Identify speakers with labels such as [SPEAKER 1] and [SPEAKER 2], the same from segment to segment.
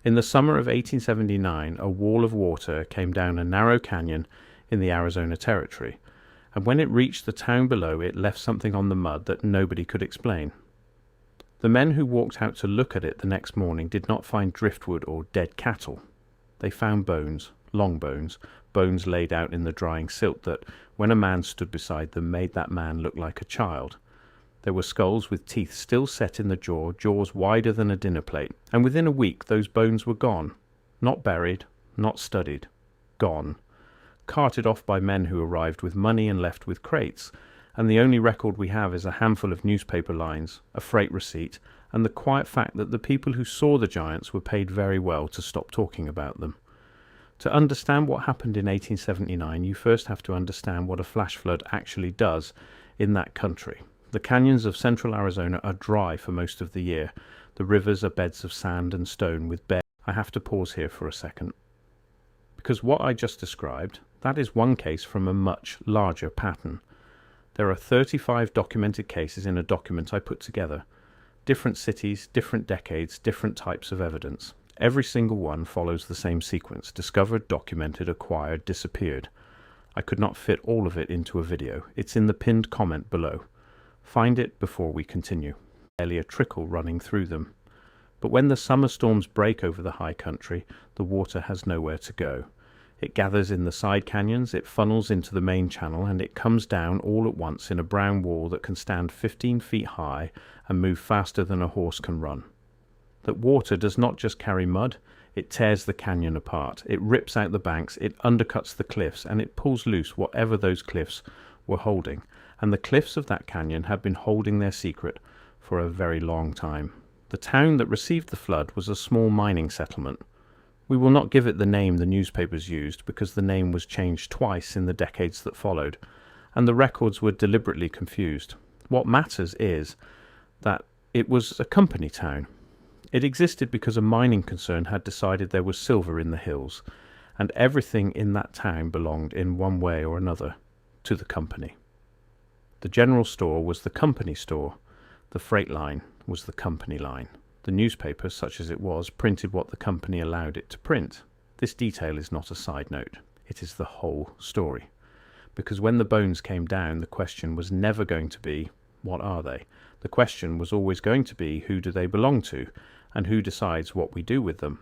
[SPEAKER 1] In the summer of 1879, a wall of water came down a narrow canyon in the Arizona Territory, and when it reached the town below, it left something on the mud that nobody could explain. The men who walked out to look at it the next morning did not find driftwood or dead cattle. They found bones, long bones, bones laid out in the drying silt that, when a man stood beside them, made that man look like a child. There were skulls with teeth still set in the jaw, jaws wider than a dinner plate, and within a week those bones were gone. Not buried, not studied. Gone. Carted off by men who arrived with money and left with crates, and the only record we have is a handful of newspaper lines, a freight receipt, and the quiet fact that the people who saw the giants were paid very well to stop talking about them. To understand what happened in 1879, you first have to understand what a flash flood actually does in that country. The canyons of central Arizona are dry for most of the year. The rivers are beds of sand and stone with bare... I have to pause here for a second, because what I just described, that is one case from a much larger pattern. There are 35 documented cases in a document I put together. Different cities, different decades, different types of evidence. Every single one follows the same sequence: discovered, documented, acquired, disappeared. I could not fit all of it into a video. It's in the pinned comment below. Find it before we continue. Barely a trickle running through them. But when the summer storms break over the high country, the water has nowhere to go. It gathers in the side canyons, it funnels into the main channel, and it comes down all at once in a brown wall that can stand 15 feet high and move faster than a horse can run. That water does not just carry mud, it tears the canyon apart, it rips out the banks, it undercuts the cliffs, and it pulls loose whatever those cliffs were holding. And the cliffs of that canyon have been holding their secret for a very long time. The town that received the flood was a small mining settlement. We will not give it the name the newspapers used, because the name was changed twice in the decades that followed, and the records were deliberately confused. What matters is that it was a company town. It existed because a mining concern had decided there was silver in the hills, and everything in that town belonged, in one way or another, to the company. The general store was the company store. The freight line was the company line. The newspaper, such as it was, printed what the company allowed it to print. This detail is not a side note. It is the whole story. Because when the bones came down, the question was never going to be, what are they? The question was always going to be, who do they belong to, and who decides what we do with them?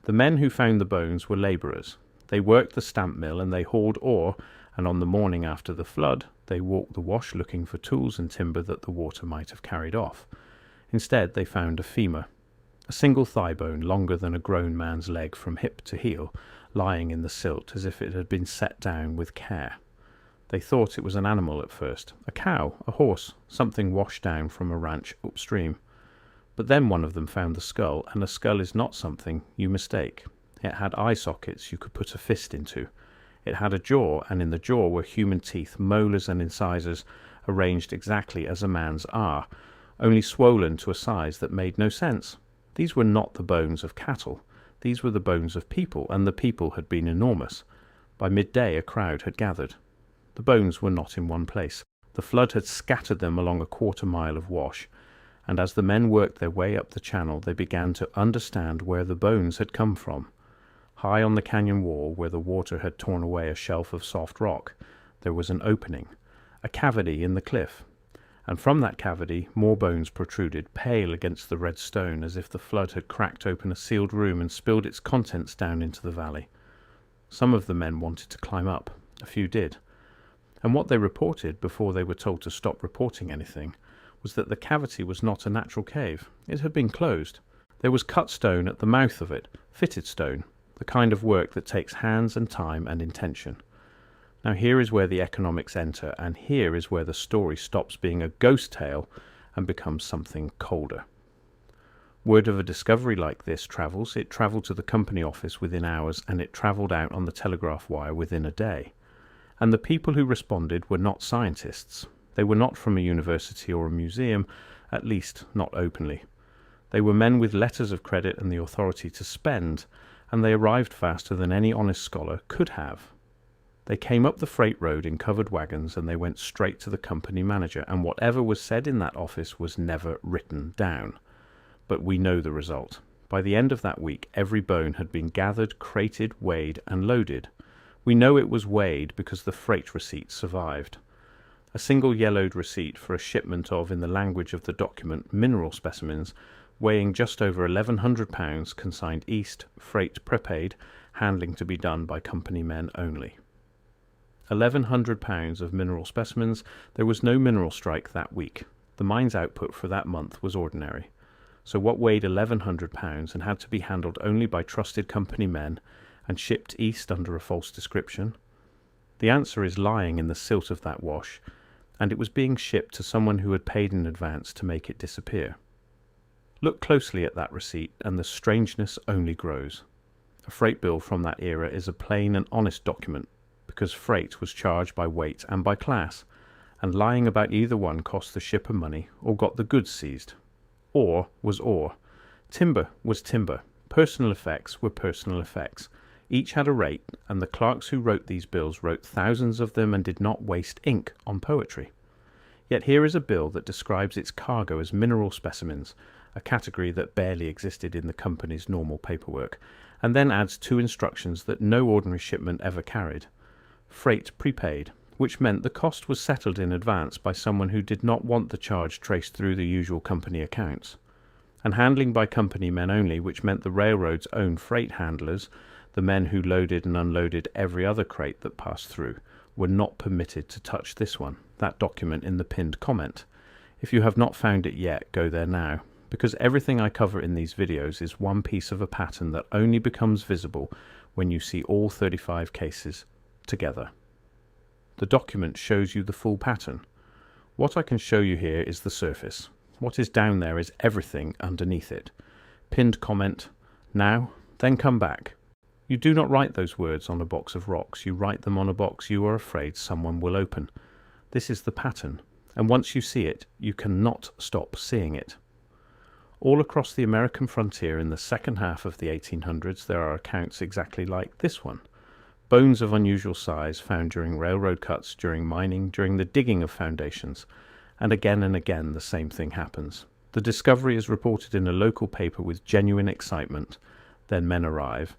[SPEAKER 1] The men who found the bones were labourers. They worked the stamp mill and they hauled ore, and on the morning after the flood, they walked the wash looking for tools and timber that the water might have carried off. Instead, they found a femur, a single thigh bone longer than a grown man's leg from hip to heel, lying in the silt as if it had been set down with care. They thought it was an animal at first, a cow, a horse, something washed down from a ranch upstream. But then one of them found the skull, and a skull is not something you mistake. It had eye sockets you could put a fist into. It had a jaw, and in the jaw were human teeth, molars and incisors, arranged exactly as a man's are, only swollen to a size that made no sense. These were not the bones of cattle. These were the bones of people, and the people had been enormous. By midday a crowd had gathered. The bones were not in one place. The flood had scattered them along a quarter-mile of wash, and as the men worked their way up the channel, they began to understand where the bones had come from. High on the canyon wall, where the water had torn away a shelf of soft rock, there was an opening, a cavity in the cliff, and from that cavity more bones protruded, pale against the red stone, as if the flood had cracked open a sealed room and spilled its contents down into the valley. Some of the men wanted to climb up. A few did. And what they reported, before they were told to stop reporting anything, was that the cavity was not a natural cave. It had been closed. There was cut stone at the mouth of it, fitted stone, the kind of work that takes hands and time and intention. Now here is where the economics enter, and here is where the story stops being a ghost tale and becomes something colder. Word of a discovery like this travels. It travelled to the company office within hours, and it travelled out on the telegraph wire within a day. And the people who responded were not scientists. They were not from a university or a museum, at least not openly. They were men with letters of credit and the authority to spend, and they arrived faster than any honest scholar could have. They came up the freight road in covered wagons, and they went straight to the company manager, and whatever was said in that office was never written down. But we know the result. By the end of that week, every bone had been gathered, crated, weighed, and loaded. We know it was weighed because the freight receipt survived. A single yellowed receipt for a shipment of, in the language of the document, mineral specimens, weighing just over 1,100 pounds, consigned east, freight prepaid, handling to be done by company men only. 1,100 pounds of mineral specimens. There was no mineral strike that week. The mine's output for that month was ordinary. So what weighed 1,100 pounds and had to be handled only by trusted company men and shipped east under a false description? The answer is lying in the silt of that wash, and it was being shipped to someone who had paid in advance to make it disappear. Look closely at that receipt and the strangeness only grows. A freight bill from that era is a plain and honest document, because freight was charged by weight and by class, and lying about either one cost the shipper money or got the goods seized. Ore was ore. Timber was timber. Personal effects were personal effects. Each had a rate, and the clerks who wrote these bills wrote thousands of them and did not waste ink on poetry. Yet here is a bill that describes its cargo as mineral specimens, a category that barely existed in the company's normal paperwork, and then adds two instructions that no ordinary shipment ever carried. Freight prepaid, which meant the cost was settled in advance by someone who did not want the charge traced through the usual company accounts, and handling by company men only, which meant the railroad's own freight handlers, the men who loaded and unloaded every other crate that passed through, were not permitted to touch this one, that document in the pinned comment. If you have not found it yet, go there now, because everything I cover in these videos is one piece of a pattern that only becomes visible when you see all 35 cases together. The document shows you the full pattern. What I can show you here is the surface. What is down there is everything underneath it. Pinned comment, now, then come back. You do not write those words on a box of rocks. You write them on a box you are afraid someone will open. This is the pattern, and once you see it, you cannot stop seeing it. All across the American frontier in the second half of the 1800s, there are accounts exactly like this one. Bones of unusual size found during railroad cuts, during mining, during the digging of foundations, and again the same thing happens. The discovery is reported in a local paper with genuine excitement, then men arrive,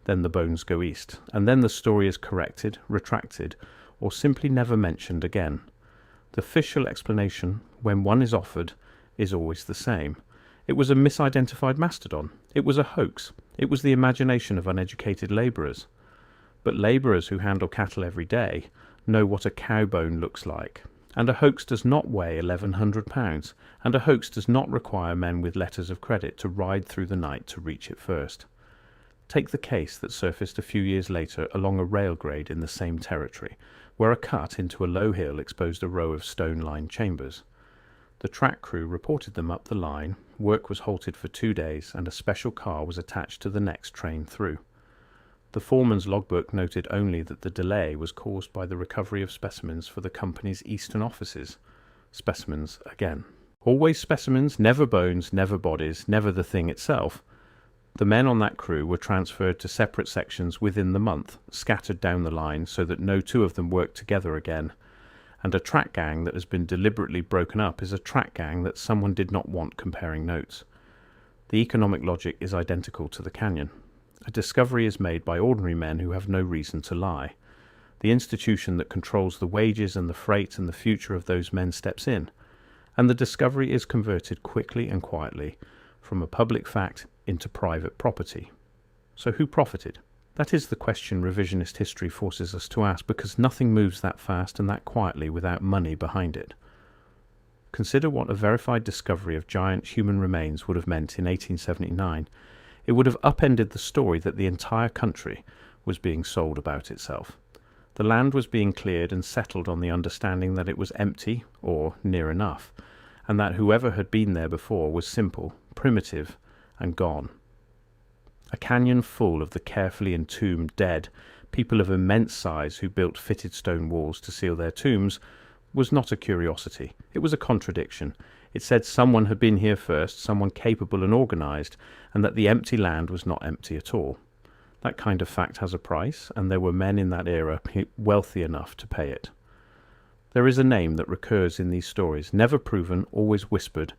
[SPEAKER 1] then the bones go east, and then the story is corrected, retracted, or simply never mentioned again. The official explanation, when one is offered, is always the same. It was a misidentified mastodon. It was a hoax. It was the imagination of uneducated labourers. But labourers who handle cattle every day know what a cow bone looks like, and a hoax does not weigh 1,100 pounds, and a hoax does not require men with letters of credit to ride through the night to reach it first. Take the case that surfaced a few years later along a rail grade in the same territory, where a cut into a low hill exposed a row of stone-lined chambers. The track crew reported them up the line, work was halted for 2 days, and a special car was attached to the next train through. The foreman's logbook noted only that the delay was caused by the recovery of specimens for the company's eastern offices. Specimens again. Always specimens, never bones, never bodies, never the thing itself. The men on that crew were transferred to separate sections within the month, scattered down the line so that no two of them worked together again. And a track gang that has been deliberately broken up is a track gang that someone did not want comparing notes. The economic logic is identical to the canyon. A discovery is made by ordinary men who have no reason to lie. The institution that controls the wages and the freight and the future of those men steps in, and the discovery is converted quickly and quietly from a public fact into private property. So who profited? That is the question revisionist history forces us to ask, because nothing moves that fast and that quietly without money behind it. Consider what a verified discovery of giant human remains would have meant in 1879. It would have upended the story that the entire country was being sold about itself. The land was being cleared and settled on the understanding that it was empty, or near enough, and that whoever had been there before was simple, primitive, and gone. A canyon full of the carefully entombed dead, people of immense size who built fitted stone walls to seal their tombs, was not a curiosity. It was a contradiction. It said someone had been here first, someone capable and organised, and that the empty land was not empty at all. That kind of fact has a price, and there were men in that era wealthy enough to pay it. There is a name that recurs in these stories, never proven, always whispered,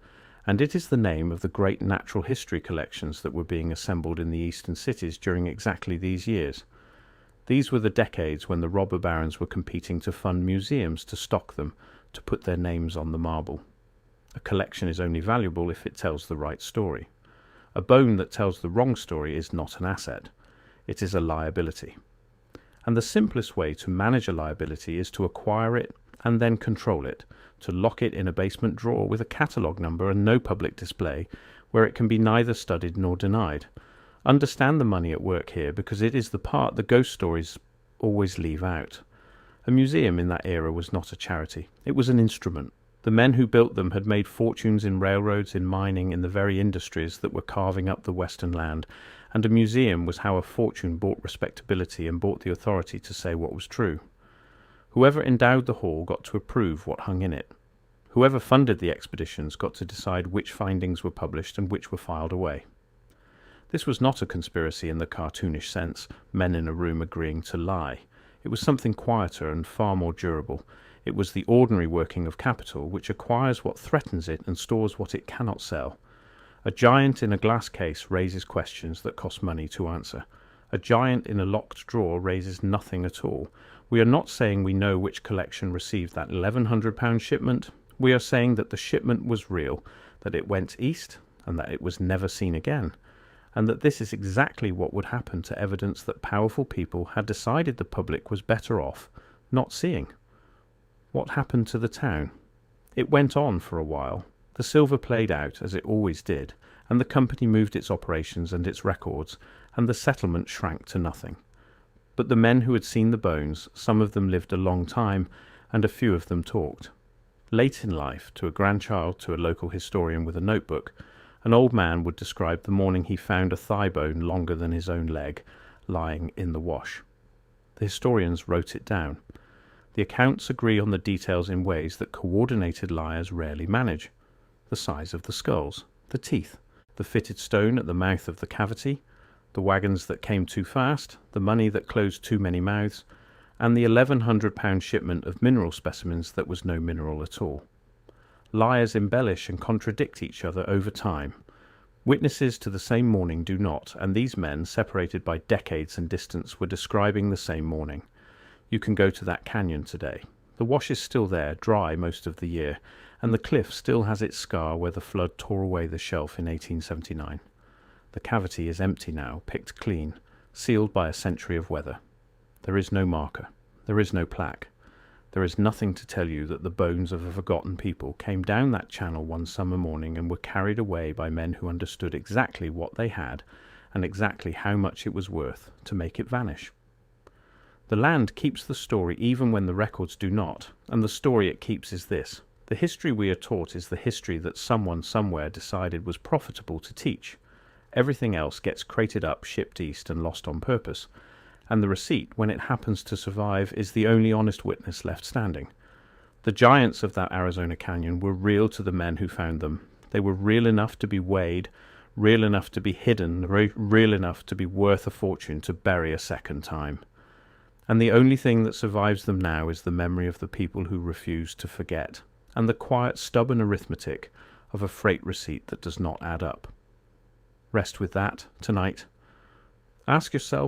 [SPEAKER 1] and it is the name of the great natural history collections that were being assembled in the eastern cities during exactly these years. These were the decades when the robber barons were competing to fund museums to stock them, to put their names on the marble. A collection is only valuable if it tells the right story. A bone that tells the wrong story is not an asset. It is a liability. And the simplest way to manage a liability is to acquire it and then control it, to lock it in a basement drawer with a catalogue number and no public display, where it can be neither studied nor denied. Understand the money at work here, because it is the part the ghost stories always leave out. A museum in that era was not a charity. It was an instrument. The men who built them had made fortunes in railroads, in mining, in the very industries that were carving up the western land, and a museum was how a fortune bought respectability and bought the authority to say what was true. Whoever endowed the hall got to approve what hung in it. Whoever funded the expeditions got to decide which findings were published and which were filed away. This was not a conspiracy in the cartoonish sense, men in a room agreeing to lie. It was something quieter and far more durable. It was the ordinary working of capital, which acquires what threatens it and stores what it cannot sell. A giant in a glass case raises questions that cost money to answer. A giant in a locked drawer raises nothing at all. We are not saying we know which collection received that £1,100 shipment. We are saying that the shipment was real, that it went east, and that it was never seen again, and that this is exactly what would happen to evidence that powerful people had decided the public was better off not seeing. What happened to the town? It went on for a while. The silver played out, as it always did, and the company moved its operations and its records, and the settlement shrank to nothing. But the men who had seen the bones, some of them lived a long time, and a few of them talked. Late in life, to a grandchild, to a local historian with a notebook, an old man would describe the morning he found a thigh bone longer than his own leg lying in the wash. The historians wrote it down. The accounts agree on the details in ways that coordinated liars rarely manage. The size of the skulls, the teeth, the fitted stone at the mouth of the cavity, the wagons that came too fast, the money that closed too many mouths, and the £1,100 shipment of mineral specimens that was no mineral at all. Liars embellish and contradict each other over time. Witnesses to the same morning do not, and these men, separated by decades and distance, were describing the same morning. You can go to that canyon today. The wash is still there, dry most of the year, and the cliff still has its scar where the flood tore away the shelf in 1879. The cavity is empty now, picked clean, sealed by a century of weather. There is no marker. There is no plaque. There is nothing to tell you that the bones of a forgotten people came down that channel one summer morning and were carried away by men who understood exactly what they had and exactly how much it was worth to make it vanish. The land keeps the story even when the records do not, and the story it keeps is this. The history we are taught is the history that someone somewhere decided was profitable to teach. Everything else gets crated up, shipped east, and lost on purpose. And the receipt, when it happens to survive, is the only honest witness left standing. The giants of that Arizona canyon were real to the men who found them. They were real enough to be weighed, real enough to be hidden, real enough to be worth a fortune to bury a second time. And the only thing that survives them now is the memory of the people who refuse to forget, and the quiet, stubborn arithmetic of a freight receipt that does not add up. Rest with that tonight. Ask yourself